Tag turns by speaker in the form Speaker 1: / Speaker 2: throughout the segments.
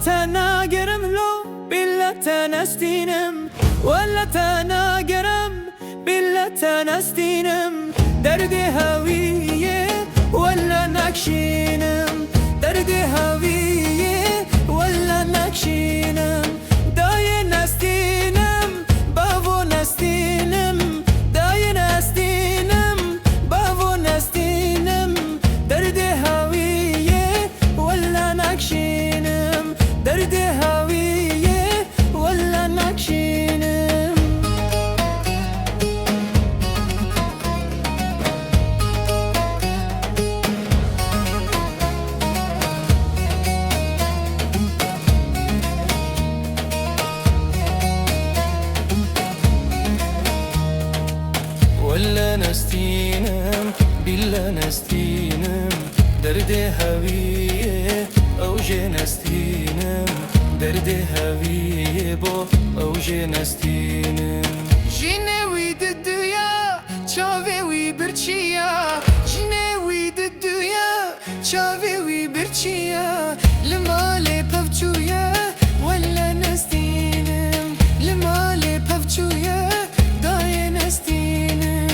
Speaker 1: تناقرم لو بلا تنستينم ولا تناقرم بلا تنستينم دردي هوية ولا نكشينم دردي هوية ولا نكشينم داي نستينم بافو نستينم داي نستينم بافو نستينم دردي هوية ولا نكشينم دردي هوية ولا نكشينم ولا نستينم بلا نستينم دردي هوية أوجي نستينم دردي هوية بو أوجي نستينم
Speaker 2: جنوي ددويا چاوي وي برچيا جنوي ددويا چاوي وي برچيا لمالي پفچويا ولا نستينم لمالي پفچويا داي نستينم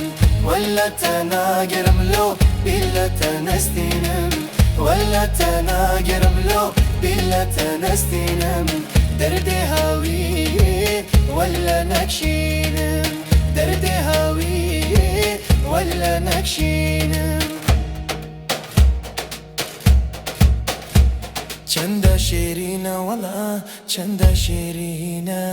Speaker 1: ولا تناقرم لو بلا تنستينم ولا تناقرم لو بلا تنستينم دردي هوية ولا نكشينم دردي هوية ولا نكشينم چند شیرینه ولا چند شیرینه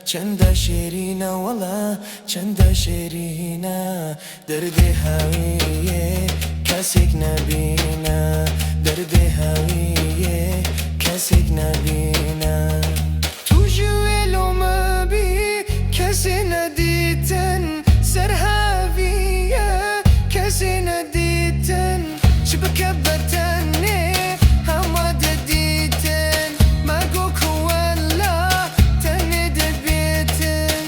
Speaker 1: چند شیرینه ولا چند شیرینه درد هویه کسیک نبینه درد هویه کسیک نبینه
Speaker 2: تو جویلو مبی کسی ندیدن سر هویه کسی ندیدن شبکه بتنه همه ددیدن مگو کولا تنه دبیتن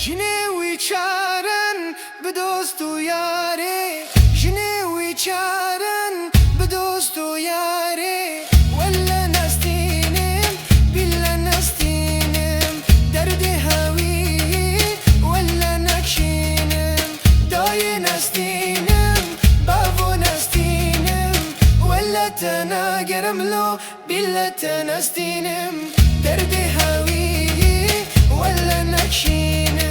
Speaker 2: جنوی چارن به دوست و یاری جنوی چارن به دوست و یاری ولا نستینم بلا نستینم درد هوی ولا نکشینم دای نستینم بافو نستینم ولا تناقرم لو بلا تنستینم درد هوی ولا نکشینم